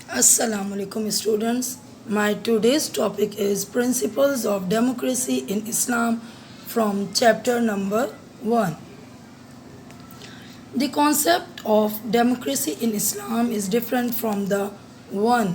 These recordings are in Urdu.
Assalamu alaikum students. My today's topic is Principles of Democracy in Islam from chapter number 1. The concept of democracy in Islam is different from the one.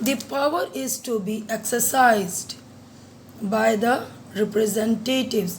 The power is to be exercised by the representatives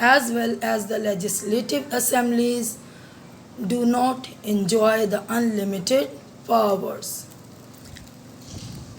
as well as the legislative assemblies do not enjoy the unlimited powers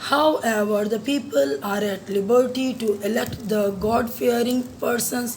However, the people are at liberty to elect the God-fearing persons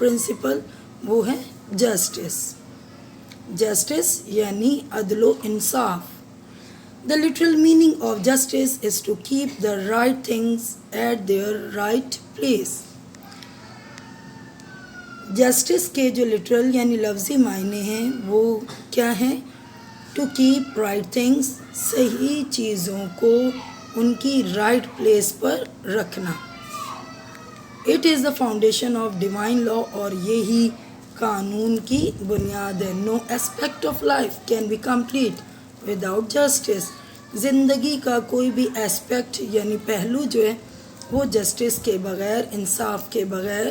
principal وہ ہے جسٹس. جسٹس یعنی عدل و انصاف. The literal meaning of justice is to keep the right things at their right place. Justice کے جو لٹرل یعنی لفظی معنی ہیں وہ کیا ہیں؟ ٹو کیپ رائٹ تھنگس، صحیح چیزوں کو ان کی رائٹ پلیس پر رکھنا. It is the foundation of divine law, اور یہی قانون کی بنیاد ہے. No aspect of life can be complete without justice. زندگی کا کوئی بھی اسپیکٹ یعنی پہلو جو ہے وہ جسٹس کے بغیر، انصاف کے بغیر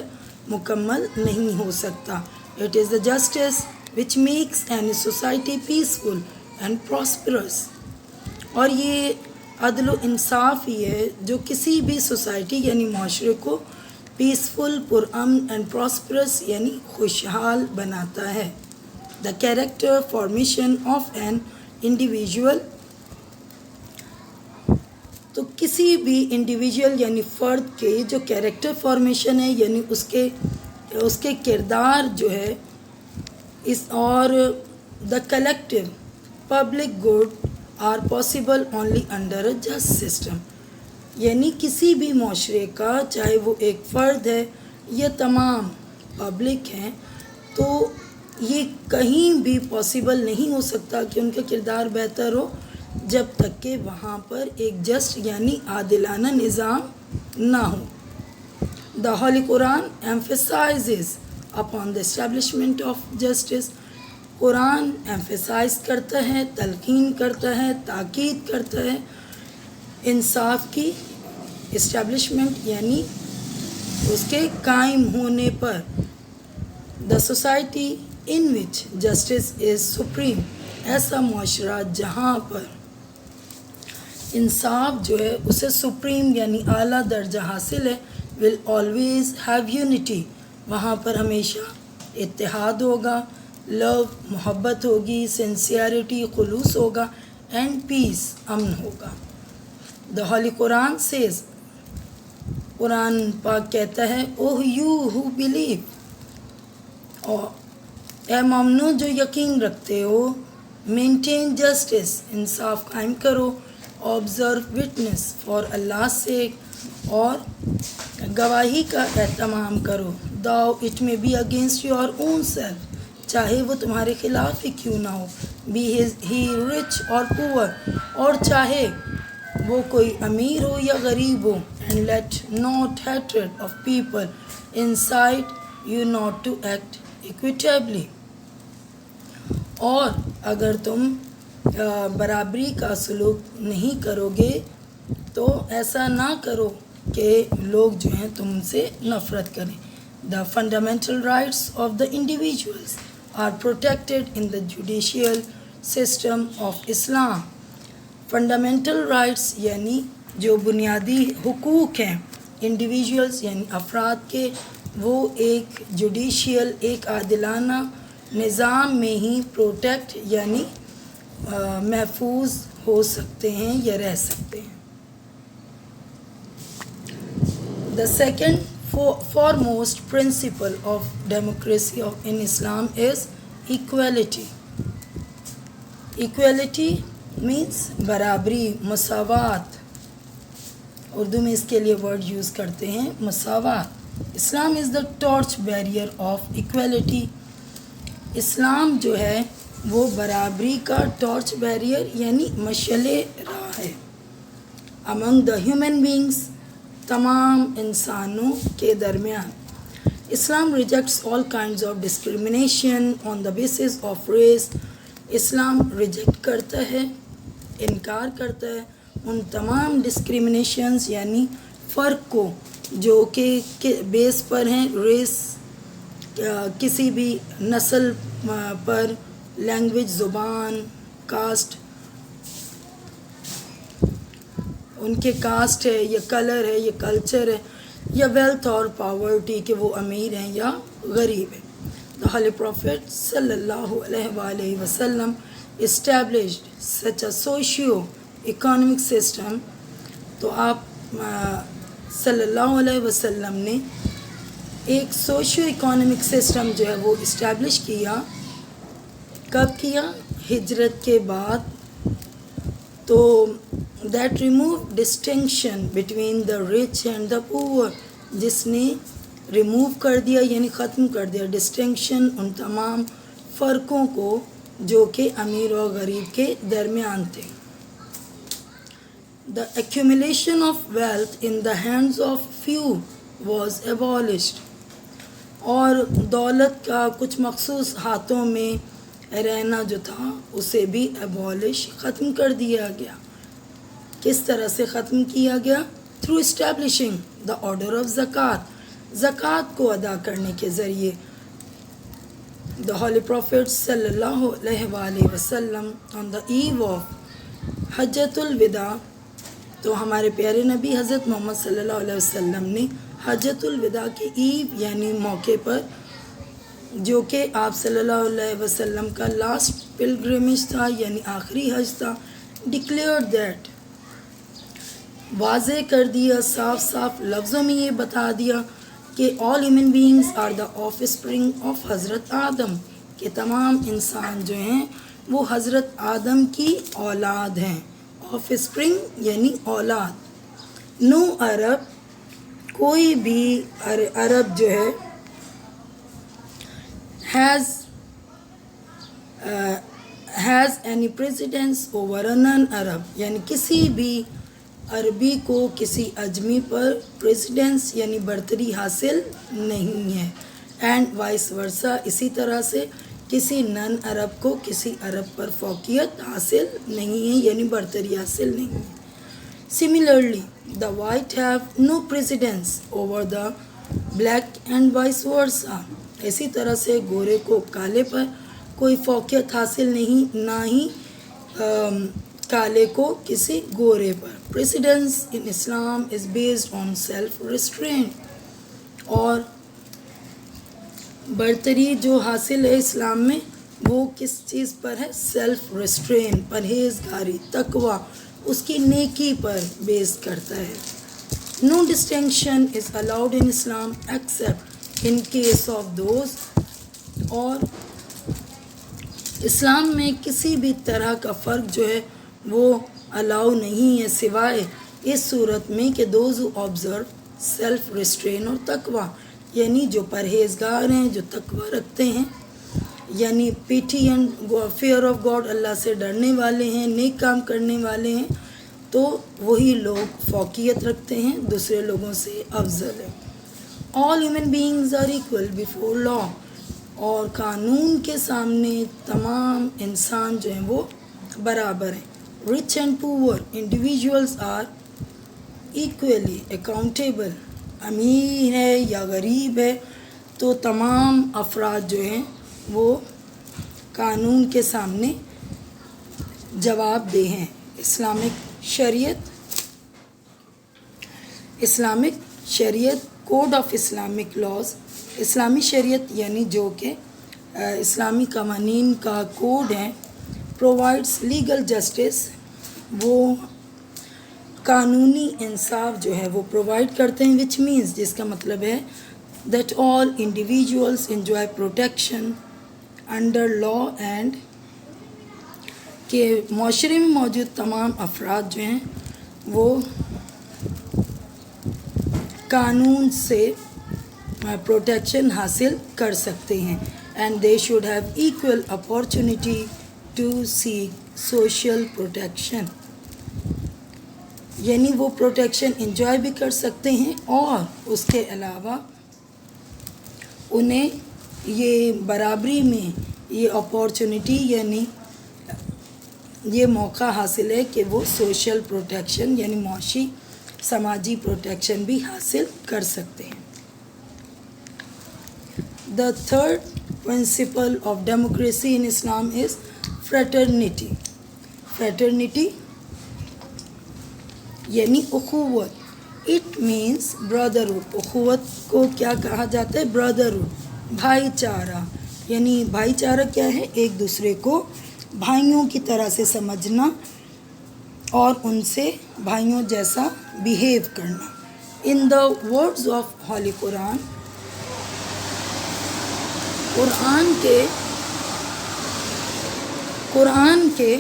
مکمل نہیں ہو سکتا. It is the justice which makes any society peaceful and prosperous. اور یہ عدل و انصاف ہی ہے جو کسی بھی سوسائٹی یعنی معاشرے کو پیسفل، پرامن اینڈ پراسپرس یعنی خوشحال بناتا ہے. The character formation of an individual, تو کسی بھی انڈیویژول یعنی فرد کے جو کیریکٹر فارمیشن ہے یعنی اس کے کردار جو ہے اس، اور the collective public good are possible only under a just system. یعنی کسی بھی معاشرے کا، چاہے وہ ایک فرد ہے یا تمام پبلک ہیں، تو یہ کہیں بھی پاسبل نہیں ہو سکتا کہ ان کا کردار بہتر ہو جب تک کہ وہاں پر ایک جسٹ یعنی عادلانہ نظام نہ ہو. The holy Quran emphasizes upon the establishment of justice. Quran emphasize کرتا ہے، تلقین کرتا ہے، تاکید کرتا ہے انصاف کی اسٹیبلشمنٹ یعنی اس کے قائم ہونے پر. The society in which justice is supreme, ایسا معاشرہ جہاں پر انصاف جو ہے اسے سپریم یعنی اعلیٰ درجہ حاصل ہے. ول آلویز ہیو یونٹی، وہاں پر ہمیشہ اتحاد ہوگا، لو محبت ہوگی، سنسیئرٹی خلوص ہوگا، اینڈ پیس امن ہوگا. دا ہولی قرآن سیز، قرآن پاک کہتا ہے، اوہ یو ہو بلیو، اور اے مومنو جو یقین رکھتے ہو، مینٹین جسٹس، انصاف قائم کرو، observe witness for Allah sake, اور گواہی کا اہتمام کرو، though it may be against your own self, چاہے وہ تمہارے خلاف ہی کیوں نہ ہو، بی ہی رچ اور پور، اور چاہے وہ کوئی امیر ہو یا غریب ہو. And let not hatred of people incite you not to act equitably. اور اگر تم برابری کا سلوک نہیں کرو گے تو ایسا نہ کرو کہ لوگ جو ہیں تم سے نفرت کریں. The fundamental rights of the individuals are protected in the judicial system of Islam. Fundamental rights یعنی جو بنیادی حقوق ہیں انڈیویژولس یعنی افراد کے، وہ ایک جوڈیشیل، ایک عادلانہ نظام میں ہی پروٹیکٹ یعنی محفوظ ہو سکتے ہیں یا رہ سکتے ہیں. The second foremost principle of democracy in Islam is equality. Equality means برابری، مساوات. اردو میں اس کے لیے ورڈ یوز کرتے ہیں مساوات. اسلام از دا ٹارچ بیریئر آف ایکویلٹی. اسلام جو ہے وہ برابری کا ٹارچ بیریئر یعنی مشعل راہ ہے. among the human beings، تمام انسانوں کے درمیان. Islam rejects all kinds of discrimination on the basis of race. اسلام ریجیکٹ کرتا ہے، انکار کرتا ہے ان تمام ڈسکریمنیشنز یعنی فرق کو جو کہ بیس پر ہیں، ریس، کسی بھی نسل پر، لینگویج، زبان، کاسٹ، ان کے کاسٹ ہے یا کلر ہے یا کلچر ہے یا ویلتھ اور پاورٹی کہ وہ امیر ہیں یا غریب ہیں. The Holy Prophet صلی اللہ علیہ وآلہ وسلم established such a socio-economic system. تو آپ صلی اللہ علیہ وسلم نے ایک سوشو اکانومک سسٹم جو ہے وہ اسٹیبلش کیا. کب کیا؟ ہجرت کے بعد. تو that remove distinction between the rich and the پور، جس نے ریموو کر دیا یعنی ختم کر دیا ڈسٹنکشن ان تمام فرقوں کو جو کہ امیر اور غریب کے درمیان تھے. The accumulation of wealth in the hands of few was abolished. اور دولت کا کچھ مخصوص ہاتھوں میں رہنا جو تھا اسے بھی abolish ختم کر دیا گیا. کس طرح سے ختم کیا گیا؟ through establishing the order of zakat. زکوٰۃ کو ادا کرنے کے ذریعے. The Holy Prophet صلی اللہ علیہ وآلہ وسلم on the eve of حجۃ الوداع، تو ہمارے پیارے نبی حضرت محمد صلی اللہ علیہ وسلم نے حجۃ الوداع کے ایو یعنی موقع پر، جو کہ آپ صلی اللہ علیہ وسلم کا لاسٹ پلگرمیج تھا یعنی آخری حج تھا، ڈکلیئر دیٹ، واضح کر دیا، صاف صاف لفظوں میں یہ بتا دیا کہ all human beings are the offspring of Hazrat Adam, کہ تمام انسان جو ہیں وہ حضرت آدم کی اولاد ہیں. آف اسپرنگ یعنی اولاد. نو عرب، کوئی بھی عرب جو ہے has any precedence over a non Arab, یعنی کسی بھی عربی کو کسی اجمی پر پریسیڈنس یعنی برتری حاصل نہیں ہے. اینڈ وائس ورسا، اسی طرح سے کسی نن عرب کو کسی عرب پر فوقیت حاصل نہیں ہے یعنی برتری حاصل نہیں ہے. Similarly the white have no precedence over the black and vice versa, اسی طرح سے گورے کو کالے پر کوئی فوقیت حاصل نہیں، نہ ہی کالے کو کسی گورے پر. Precedence in Islam is based on self restraint, اور برتری جو حاصل ہے اسلام میں وہ کس چیز پر ہے؟ سیلف ریسٹرین، پرہیزگاری، تقوی، اس کی نیکی پر بیس کرتا ہے. No distinction is allowed in Islam accept in case of those, اور اسلام میں کسی بھی طرح کا فرق جو ہے وہ الاؤ نہیں ہے سوائے اس صورت میں کہ those who observe self restrain اور تقوی، یعنی جو پرہیزگار ہیں، جو تقوی رکھتے ہیں، یعنی پیٹی اینڈ فیئر آف گاڈ، اللہ سے ڈرنے والے ہیں، نیک کام کرنے والے ہیں، تو وہی لوگ فوقیت رکھتے ہیں، دوسرے لوگوں سے افضل ہیں. All human beings are equal before law, اور قانون کے سامنے تمام انسان جو ہیں وہ برابر ہیں. رچ اینڈ پور انڈیویژولز آر ایکولی اکاؤنٹیبل، امیر ہے یا غریب ہے تو تمام افراد جو ہیں وہ قانون کے سامنے جواب دہ ہیں. اسلامک شریعت کوڈ آف اسلامک لاز، اسلامی شریعت یعنی جو کہ اسلامی قوانین کا کوڈ ہے، پرووائڈس لیگل جسٹس، وہ قانونی انصاف جو ہے وہ پرووائڈ کرتے ہیں، وچ مینس، جس کا مطلب ہے that all individuals enjoy protection under law and, کہ معاشرے میں موجود تمام افراد جو ہیں وہ قانون سے پروٹیکشن حاصل کر سکتے ہیں. And they should have equal opportunity to seek social protection, یعنی وہ پروٹیکشن انجوائے بھی کر سکتے ہیں، اور اس کے علاوہ انہیں یہ برابری میں یہ اپارچونیٹی یعنی یہ موقع حاصل ہے کہ وہ سوشل پروٹیکشن یعنی معاشی سماجی پروٹیکشن بھی حاصل کر سکتے ہیں. The third principle of democracy in Islam is fraternity. Fraternity یعنی اخوت. It means brotherhood. اخوت کو کیا کہا جاتا ہے؟ brotherhood، بھائی چارہ. یعنی بھائی چارہ کیا ہے؟ ایک دوسرے کو بھائیوں کی طرح سے سمجھنا اور ان سے بھائیوں جیسا بیہیو کرنا. In the words of Holy Quran, قرآن کے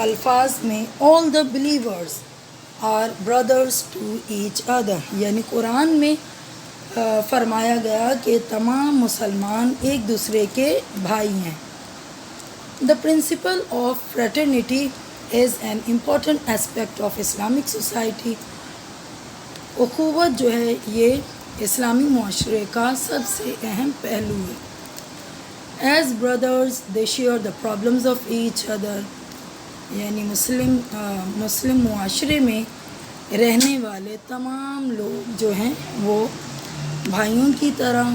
الفاظ میں all the believers are brothers to each other، یعنی قرآن میں فرمایا گیا کہ تمام مسلمان ایک دوسرے کے بھائی ہیں۔ The principle of fraternity is an important aspect of Islamic society۔ اخوت جو ہے یہ اسلامی معاشرے کا سب سے اہم پہلو ہے۔ As brothers they share the problems of each other، یعنی مسلم معاشرے میں رہنے والے تمام لوگ جو ہیں وہ بھائیوں کی طرح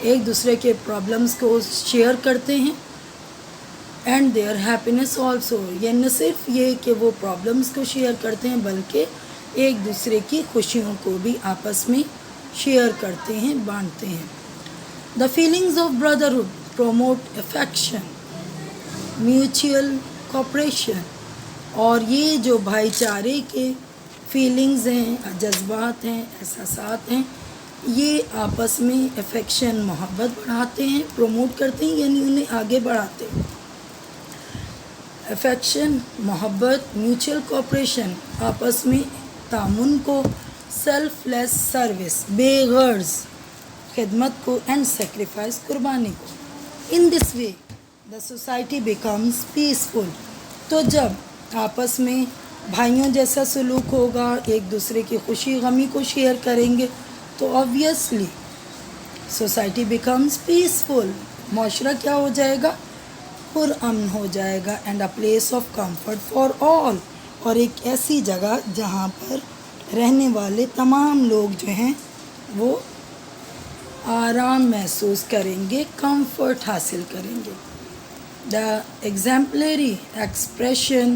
ایک دوسرے کے پرابلمس کو شیئر کرتے ہیں، اینڈ دیئر ہیپینس آلسو، یعنی نہ صرف یہ کہ وہ پرابلمس کو شیئر کرتے ہیں بلکہ ایک دوسرے کی خوشیوں کو بھی آپس میں شیئر کرتے ہیں، بانٹتے ہیں۔ The feelings of brotherhood promote affection، mutual cooperation، اور یہ جو بھائی چارے کے فیلنگز ہیں، جذبات ہیں، احساسات ہیں، یہ آپس میں افیکشن، محبت بڑھاتے ہیں، پروموٹ کرتے ہیں، یعنی انہیں آگے بڑھاتے ہیں۔ افیکشن، محبت، میوچل کوپریشن، آپس میں تعاون کو، سیلف لیس سروس، بے غرض خدمت کو، اینڈ سیکریفائس، قربانی کو۔ ان دس وے دا سوسائٹی بیکمز پیسفل، تو جب آپس میں بھائیوں جیسا سلوک ہوگا، ایک دوسرے کی خوشی غمی کو شیئر کریں گے، تو آبویسلی سوسائٹی بیکمز پیسفل، معاشرہ کیا ہو جائے گا؟ پرامن ہو جائے گا، and a place of comfort for all, اور ایک ایسی جگہ جہاں پر رہنے والے تمام لوگ جو ہیں وہ آرام محسوس کریں گے، کمفرٹ حاصل کریں گے۔ The exemplary expression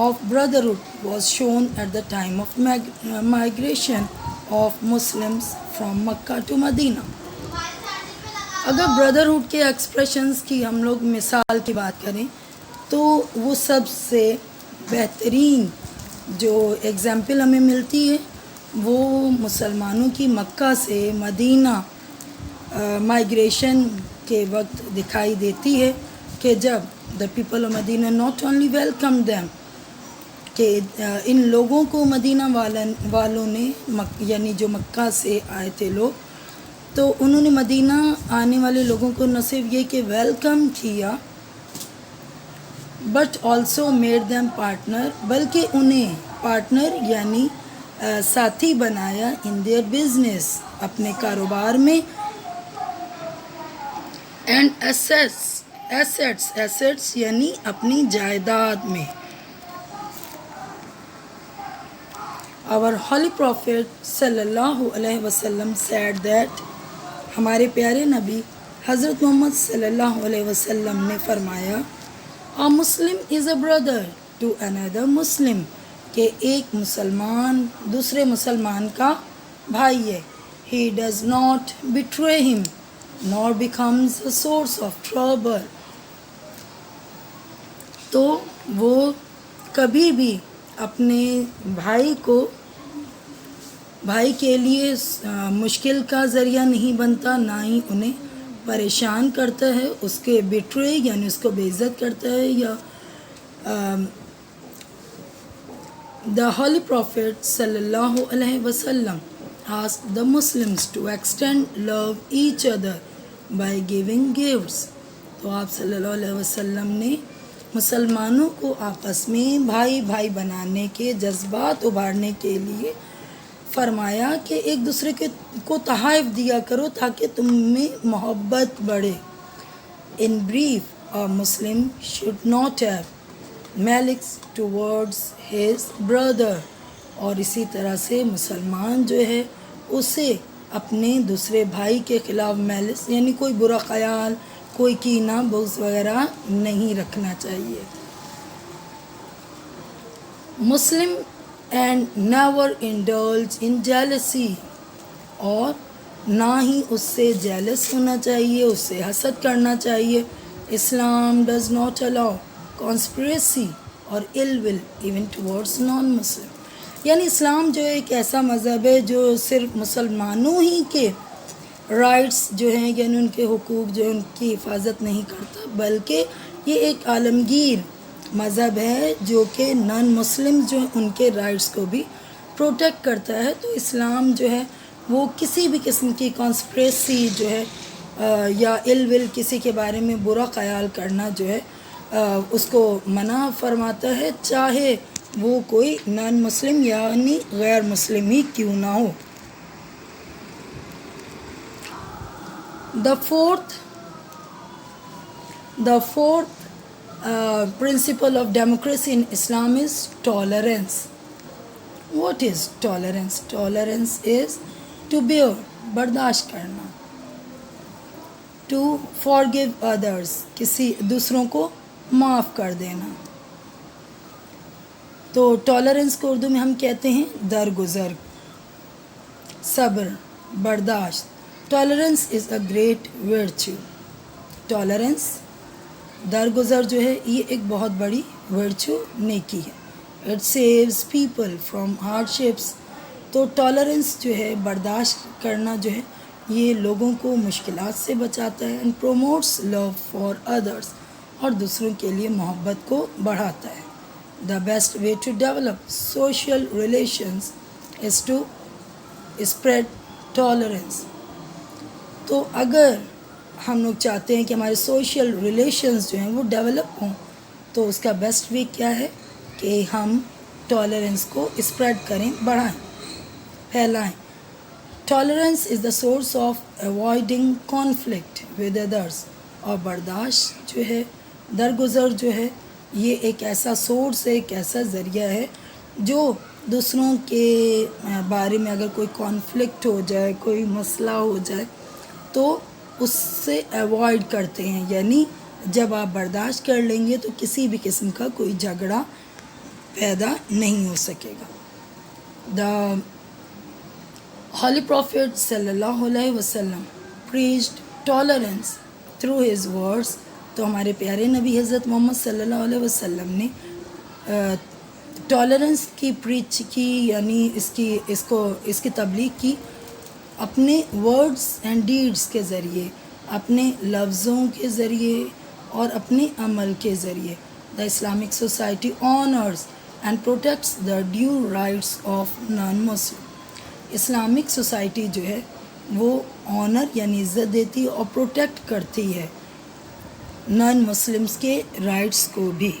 of brotherhood was shown at the time of migration of Muslims from Makkah to Medina۔ اگر brotherhood کے ایکسپریشنز کی ہم لوگ مثال کی بات کریں تو وہ سب سے بہترین جو ایگزامپل ہمیں ملتی ہے وہ مسلمانوں کی مکہ سے مدینہ مائیگریشن کے وقت دکھائی دیتی ہے، کہ جب the people of Medina not only welcomed them، کہ ان لوگوں کو مدینہ والوں نے یعنی جو مکہ سے آئے تھے لوگ، تو انہوں نے مدینہ آنے والے لوگوں کو نہ صرف یہ کہ ویلکم کیا، but also made them partner, بلکہ انہیں پارٹنر یعنی ساتھی بنایا ان دیئر بزنس، اپنے کاروبار میں، اینڈ ایسیٹس یعنی اپنی جائیداد میں۔ Our holy prophet صلی اللہ علیہ وسلم said that، ہمارے پیارے نبی حضرت محمد صلی اللہ علیہ وسلم نے فرمایا، a Muslim is a brother to another Muslim، کہ ایک مسلمان دوسرے مسلمان کا بھائی ہے۔ he does not betray him nor becomes a source of trouble، تو وہ کبھی بھی اپنے بھائی کے لیے مشکل کا ذریعہ نہیں بنتا، نہ ہی انہیں پریشان کرتا ہے، اس کے بیٹرے یعنی اس کو بے عزت کرتا ہے، یا The Holy Prophet صلی اللہ علیہ وسلم asked the Muslims to extend love each other by giving gifts، تو آپ صلی اللہ علیہ وسلم نے مسلمانوں کو آپس میں بھائی بنانے کے جذبات ابھارنے کے لیے فرمایا کہ ایک دوسرے کو تحائف دیا کرو تاکہ تم میں محبت بڑھے۔ In brief, a Muslim should not have malice towards his brother، اور اسی طرح سے مسلمان جو ہے اسے اپنے دوسرے بھائی کے خلاف میلس یعنی کوئی برا خیال، کوئی کینہ، بغض وغیرہ نہیں رکھنا چاہیے۔ Muslim and never indulge in jealousy, اور نہ ہی اس سے جیلس ہونا چاہیے، اس سے حسد کرنا چاہیے۔ Islam does not allow conspiracy اور ill will even towards non Muslim, یعنی اسلام جو ایک ایسا مذہب ہے جو صرف مسلمانوں ہی کے رائٹس جو ہیں یعنی ان کے حقوق جو ہے ان کی حفاظت نہیں کرتا، بلکہ یہ ایک عالمگیر مذہب ہے جو کہ نان مسلم جو ہیں ان کے رائٹس کو بھی پروٹیکٹ کرتا ہے۔ تو اسلام جو ہے وہ کسی بھی قسم کی کانسپریسی جو ہے یا ال ول کسی کے بارے میں برا خیال کرنا جو ہے اس کو منع فرماتا ہے، چاہے وہ کوئی نان مسلم یعنی غیر مسلم ہی کیوں نہ ہو۔ The fourth principle of democracy in Islam is tolerance. What is tolerance? Tolerance is to bear, برداشت کرنا. To forgive others, کسی دوسروں کو معاف کر دینا. تو ٹالرنس کو اردو میں ہم کہتے ہیں درگزر، صبر، برداشت. Tolerance is a great virtue. Tolerance درگزر جو ہے یہ ایک بہت بڑی ورچو نیکی ہے. It saves people from hardships. تو ٹالرنس جو ہے برداشت کرنا جو ہے یہ لوگوں کو مشکلات سے بچاتا ہے. And promotes love for others, اور دوسروں کے لیے محبت کو بڑھاتا ہے. The best way to develop social relations is to spread tolerance. تو اگر ہم لوگ چاہتے ہیں کہ ہمارے سوشل ریلیشنز جو ہیں وہ ڈیولپ ہوں تو اس کا بیسٹ وے کیا ہے کہ ہم ٹالرنس کو اسپریڈ کریں، بڑھائیں، پھیلائیں. Tolerance is the source of avoiding conflict with others. اور برداشت جو ہے، درگزر جو ہے، یہ ایک ایسا سورس ہے، ایک ایسا ذریعہ ہے جو دوسروں کے بارے میں اگر کوئی کانفلکٹ ہو جائے، کوئی مسئلہ ہو جائے تو اس سے ایوائڈ کرتے ہیں. یعنی جب آپ برداشت کر لیں گے تو کسی بھی قسم کا کوئی جھگڑا پیدا نہیں ہو سکے گا. دا ہولی پروفیٹ صلی اللہ علیہ وسلم preached tolerance through his words. تو ہمارے پیارے نبی حضرت محمد صلی اللہ علیہ وسلم نے ٹالرنس کی پریچ کی، یعنی اس کی تبلیغ کی اپنے ورڈز اینڈ ڈیڈز کے ذریعے، اپنے لفظوں کے ذریعے اور اپنے عمل کے ذریعے. The Islamic society honours and protects the due rights of non Muslim. Islamic society جو ہے وہ آنر یعنی عزت دیتی اور پروٹیکٹ کرتی ہے نان مسلمس کے رائٹس کو بھی.